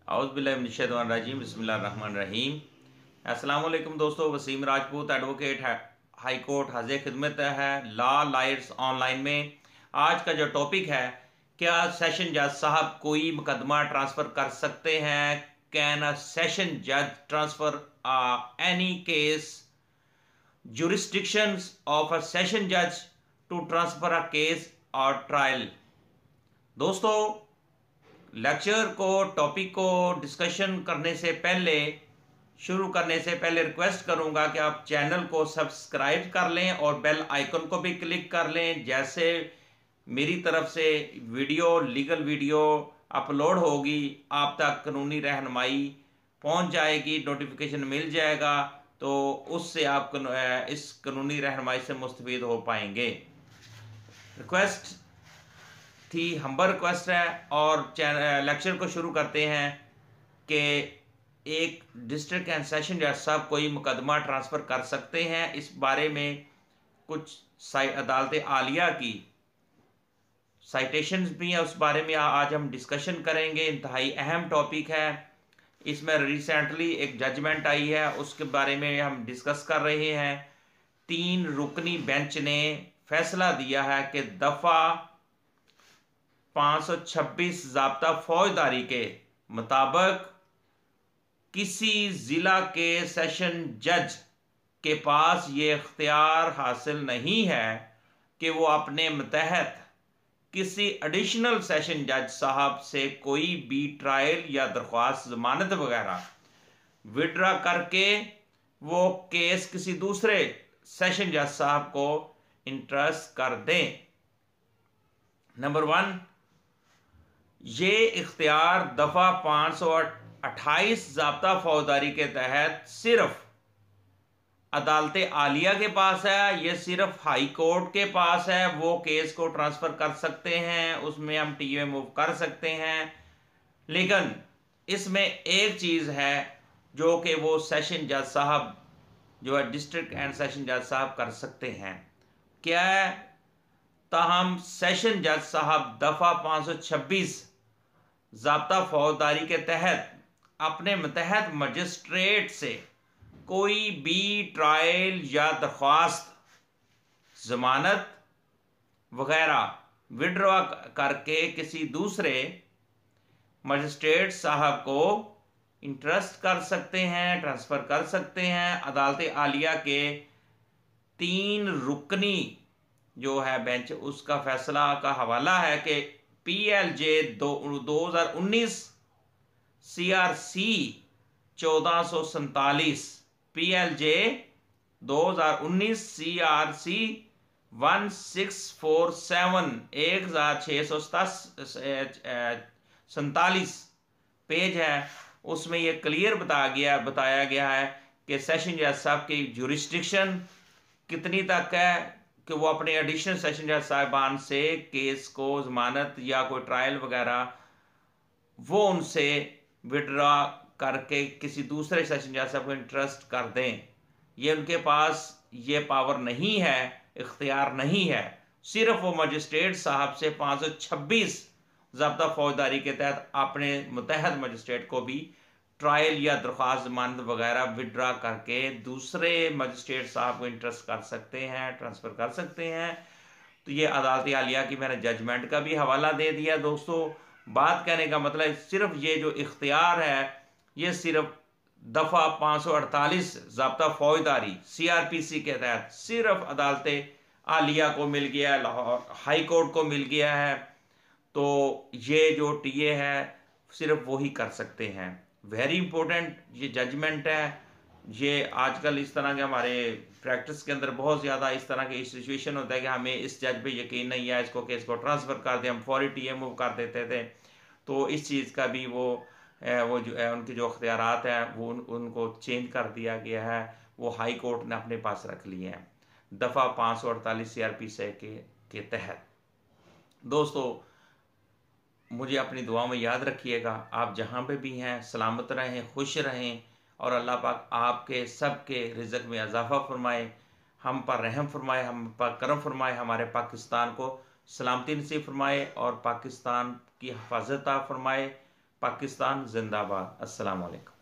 औज़ुबिल्लाहिमिनश्शैतानिर्रजीम बिस्मिल्लाहिर्रहमानिर्रहीम। अस्सलाम वालेकुम दोस्तों, Wasim Rajput advocate high court हाजिर खिदमत है लॉ लायर्स ऑनलाइन में। आज का जो टॉपिक है, क्या सेशन जज साहब कोई मुकदमा ट्रांसफ़र कर सकते हैं? कैन अ सेशन जज transfer any case? jurisdictions of a session judge to transfer a case or trial। दोस्तों, लेक्चर को टॉपिक को डिस्कशन करने से पहले शुरू करने से पहले रिक्वेस्ट करूंगा कि आप चैनल को सब्सक्राइब कर लें और बेल आइकन को भी क्लिक कर लें। जैसे मेरी तरफ से लीगल वीडियो अपलोड होगी, आप तक कानूनी रहनुमाई पहुंच जाएगी, नोटिफिकेशन मिल जाएगा, तो उससे आप इस कानूनी रहनुमाई से मुस्तफीद हो पाएंगे। रिक्वेस्ट थी, हम्बर रिक्वेस्ट है। और लेक्चर को शुरू करते हैं कि एक डिस्ट्रिक्ट एंड सेशन जज साहब कोई मुकदमा ट्रांसफ़र कर सकते हैं। इस बारे में कुछ अदालत आलिया की साइटेशंस भी हैं, उस बारे में आज हम डिस्कशन करेंगे। इंतहाई अहम टॉपिक है। इसमें रिसेंटली एक जजमेंट आई है, उसके बारे में हम डिस्कस कर रहे हैं। 3 रुकनी बेंच ने फैसला दिया है कि दफ़ा 526 ज़ाब्ता फौजदारी के मुताबिक किसी ज़िला के सेशन जज के पास ये इख्तियार हासिल नहीं है कि वो अपने मतहत किसी एडिशनल सेशन जज साहब से कोई भी ट्रायल या दरख्वास्त जमानत वगैरह विड्रा करके वो केस किसी दूसरे सेशन जज साहब को इंट्रस्ट कर दें। नंबर 1, ये इख्तियार दफ़ा 528 ज़ाब्ता फौजदारी के तहत सिर्फ अदालत आलिया के पास है, ये सिर्फ हाई कोर्ट के पास है। वो केस को ट्रांसफ़र कर सकते हैं, उसमें हम टीए मूव कर सकते हैं। लेकिन इसमें एक चीज़ है जो कि वो सेशन जज साहब जो है डिस्ट्रिक्ट एंड सेशन जज साहब कर सकते हैं। क्या है? ताहम सेशन जज साहब दफ़ा 526 ज़ाब्ता फौजदारी के तहत अपने मतहत मजिस्ट्रेट से कोई भी ट्रायल या दरख्वास्त जमानत वगैरह विड्रॉ करके किसी दूसरे मजिस्ट्रेट साहब को इंट्रस्ट कर सकते हैं, ट्रांसफ़र कर सकते हैं। अदालत आलिया के 3 रुकनी जो है बेंच, उसका फैसला का हवाला है कि PLJ 2019 CRC 1447, PLJ 2019 CRC 1647 1647 page है। उसमें यह क्लियर बताया गया है कि सेशन जज साहब की जुरिस्डिक्शन कितनी तक है कि वो अपने एडिशनल सेशन जज साहिबान से केस को जमानत या कोई ट्रायल वगैरह वो उनसे विड्रॉ करके किसी दूसरे सेशन जज साहब को इंट्रस्ट कर दें। ये उनके पास ये पावर नहीं है, इख्तियार नहीं है। सिर्फ वो मजिस्ट्रेट साहब से 526 ज़ाब्ता फौजदारी के तहत अपने मुतहद मजिस्ट्रेट को भी ट्रायल या दरख्वास्त जमानत वगैरह विड्रा करके दूसरे मजिस्ट्रेट साहब को इंट्रस्ट कर सकते हैं, ट्रांसफ़र कर सकते हैं। तो ये अदालत आलिया की मैंने जजमेंट का भी हवाला दे दिया। दोस्तों, बात कहने का मतलब सिर्फ ये जो इख्तियार है, ये सिर्फ दफ़ा 548 ज़ाब्ता फौजदारी CRPC के तहत सिर्फ अदालत आलिया को मिल गया है, लाहौर हाई कोर्ट को मिल गया है। तो ये जो टीए है सिर्फ वो ही कर सकते हैं। वेरी इंपॉर्टेंट ये जजमेंट है। ये आजकल इस तरह के हमारे प्रैक्टिस के अंदर बहुत ज़्यादा इस तरह की सिचुएशन होता है कि हमें इस जज पे यकीन नहीं है, इसको केस को ट्रांसफ़र कर दें, हम फौरी टीए मूव कर देते थे। तो इस चीज़ का भी वो जो है उनके जो अख्तियारात हैं वो उनको चेंज कर दिया गया है, वो हाई कोर्ट ने अपने पास रख लिए हैं दफ़ा 548 CRPC के तहत। दोस्तों, मुझे अपनी दुआओं में याद रखिएगा। आप जहाँ पे भी हैं सलामत रहें, खुश रहें और अल्लाह पाक आपके सब के रिज़्क़ में इजाफ़ा फरमाए, हम पर रहम फरमाए, हम पर करम फरमाए, हमारे पाकिस्तान को सलामती नसीब फरमाए और पाकिस्तान की हिफाजत फरमाए। पाकिस्तान जिंदाबाद। अस्सलाम वालेकुम।